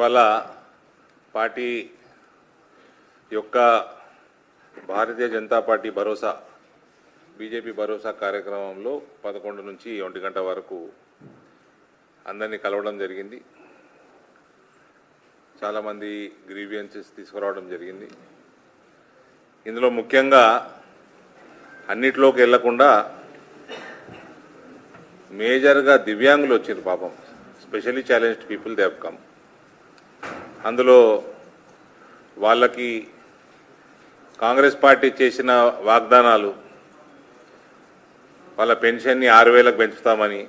ఇవాళ పార్టీ యొక్క భారతీయ జనతా పార్టీ భరోసా బీజేపీ భరోసా కార్యక్రమంలో 11 నుంచి 1 గంట వరకు అందరినీ కలవడం జరిగింది. చాలామంది గ్రీవియన్సెస్ తీసుకురావడం జరిగింది. ఇందులో ముఖ్యంగా అన్నిట్లోకి వెళ్లకుండా మేజర్గా దివ్యాంగులు వచ్చారు. పాపం specially challenged people they have come. అందులో వాళ్ళకి కాంగ్రెస్ పార్టీ చేసిన వాగ్దానాలు, వాళ్ళ పెన్షన్ని 6,000కు పెంచుతామని,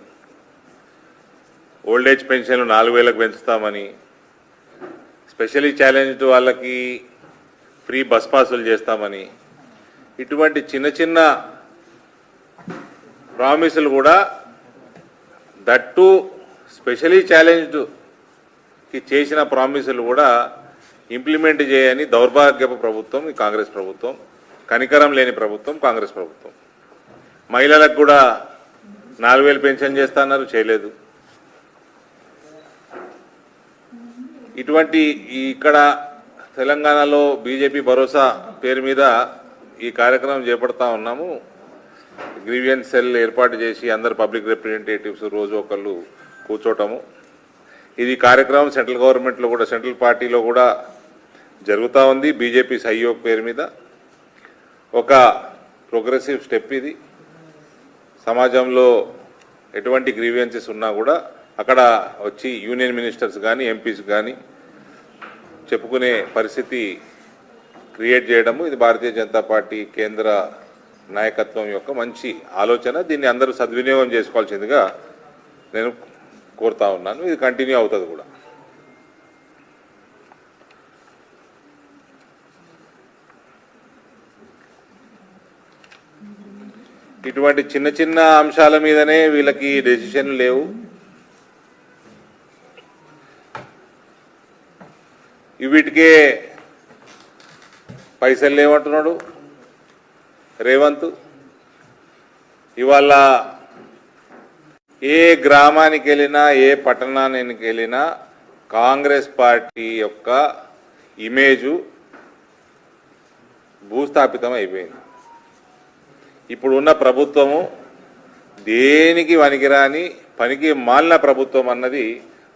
ఓల్డేజ్ పెన్షన్లు 4,000కు పెంచుతామని, స్పెషల్లీ ఛాలెంజ్డ్ వాళ్ళకి ఫ్రీ బస్ పాసులు చేస్తామని, ఇటువంటి చిన్న చిన్న ప్రామిసులు కూడా దట్టు స్పెషల్లీ ఛాలెంజ్డ్కి చేసిన ప్రామిసులు కూడా ఇంప్లిమెంట్ చేయని దౌర్భాగ్యపు ప్రభుత్వం ఈ కాంగ్రెస్ ప్రభుత్వం. కనికరం లేని ప్రభుత్వం కాంగ్రెస్ ప్రభుత్వం. మహిళలకు కూడా 4,000 పెన్షన్ చేస్తున్నారు, చేయలేదు. ఇటువంటి ఇక్కడ తెలంగాణలో బీజేపీ భరోసా పేరు మీద ఈ కార్యక్రమం చేపడతా ఉన్నాము. గ్రీవియన్స్ సెల్ ఏర్పాటు చేసి అందరు పబ్లిక్ రిప్రజెంటేటివ్స్ రోజు ఒకళ్ళు కూర్చోటము. ఇది కార్యక్రమం సెంట్రల్ గవర్నమెంట్లో కూడా, సెంట్రల్ పార్టీలో కూడా జరుగుతూ ఉంది. బీజేపీ సహయోగ్ పేరు మీద ఒక ప్రోగ్రెసివ్ స్టెప్ ఇది. సమాజంలో ఎటువంటి గ్రీవియన్సెస్ ఉన్నా కూడా అక్కడ వచ్చి యూనియన్ మినిస్టర్స్ కానీ ఎంపీస్ కానీ చెప్పుకునే పరిస్థితి క్రియేట్ చేయడము, ఇది భారతీయ జనతా పార్టీ కేంద్ర నాయకత్వం యొక్క మంచి ఆలోచన. దీన్ని అందరూ సద్వినియోగం చేసుకోవాల్సిందిగా నేను కోరుతా ఉన్నాను. ఇది కంటిన్యూ అవుతుంది కూడా. ఇటువంటి చిన్న చిన్న అంశాల మీదనే వీళ్ళకి డెసిషన్లు లేవు. వీటికే పైసలు లేవంటున్నాడు రేవంత్. ఇవాళ ఏ గ్రామానికి వెళ్ళినా, ఏ పట్టణానికి వెళ్ళినా కాంగ్రెస్ పార్టీ యొక్క ఇమేజు భూస్థాపితం అయిపోయింది. ఇప్పుడు ఉన్న ప్రభుత్వము దేనికి పనికిరాని, పనికి మాలిన ప్రభుత్వం అన్నది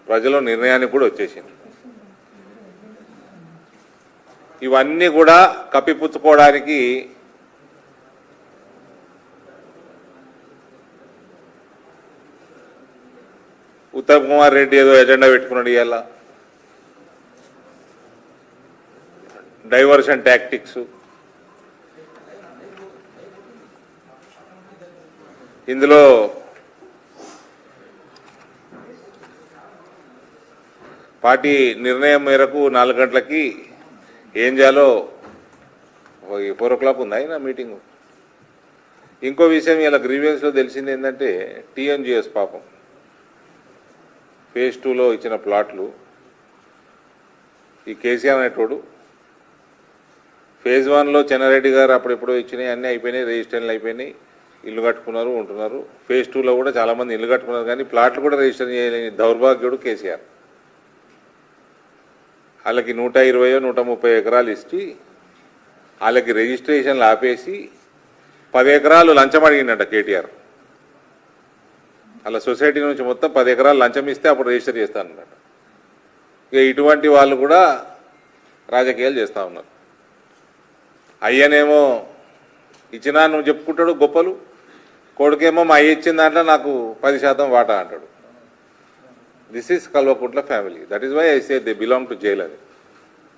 ప్రజల నిర్ణయానికి కూడా వచ్చేసింది. ఇవన్నీ కూడా కప్పిపుచ్చుకోవడానికి ఉత్తమ్ కుమార్ రెడ్డి ఏదో ఎజెండా పెట్టుకున్నాడు. ఇవాళ డైవర్షన్ టాక్టిక్స్. ఇందులో పార్టీ నిర్ణయం మేరకు 4 గంటలకి ఏం చేయాలో 4 o'clock ఉంది అయినా మీటింగు. ఇంకో విషయం ఇలా గ్రీవియన్స్లో తెలిసింది ఏంటంటే, టీఎన్జిఎస్ పాపం phase 2లో ఇచ్చిన ప్లాట్లు ఈ కేసీఆర్ అనేటోడు phase 1లో చెన్నారెడ్డి గారు అప్పుడెప్పుడో ఇచ్చినాయి, అన్నీ అయిపోయినాయి, రిజిస్ట్రేషన్లు అయిపోయినాయి, ఇల్లు కట్టుకున్నారు, ఉంటున్నారు. phase 2లో కూడా చాలామంది ఇల్లు కట్టుకున్నారు, కానీ ప్లాట్లు కూడా రిజిస్టర్ చేయలేని దౌర్భాగ్యుడు కేసీఆర్. వాళ్ళకి 120-130 ఎకరాలు ఇచ్చి వాళ్ళకి రిజిస్ట్రేషన్లు ఆపేసి 10 ఎకరాలు లంచం అడిగిందట కేటీఆర్. అలా సొసైటీ నుంచి మొత్తం 10 ఎకరాలు లంచం ఇస్తే అప్పుడు రిజిస్టర్ చేస్తానన్నట. ఇక ఇటువంటి వాళ్ళు కూడా రాజకీయాలు చేస్తూ ఉన్నారు. అయ్యనేమో ఇచ్చినా నువ్వు చెప్పుకుంటాడు గొప్పలు, కొడుకేమో మా అయ్య ఇచ్చిన దాంట్లో నాకు 10% వాటా అంటాడు. This is Kalvakuntla family. That is why I say they belong to jail అని.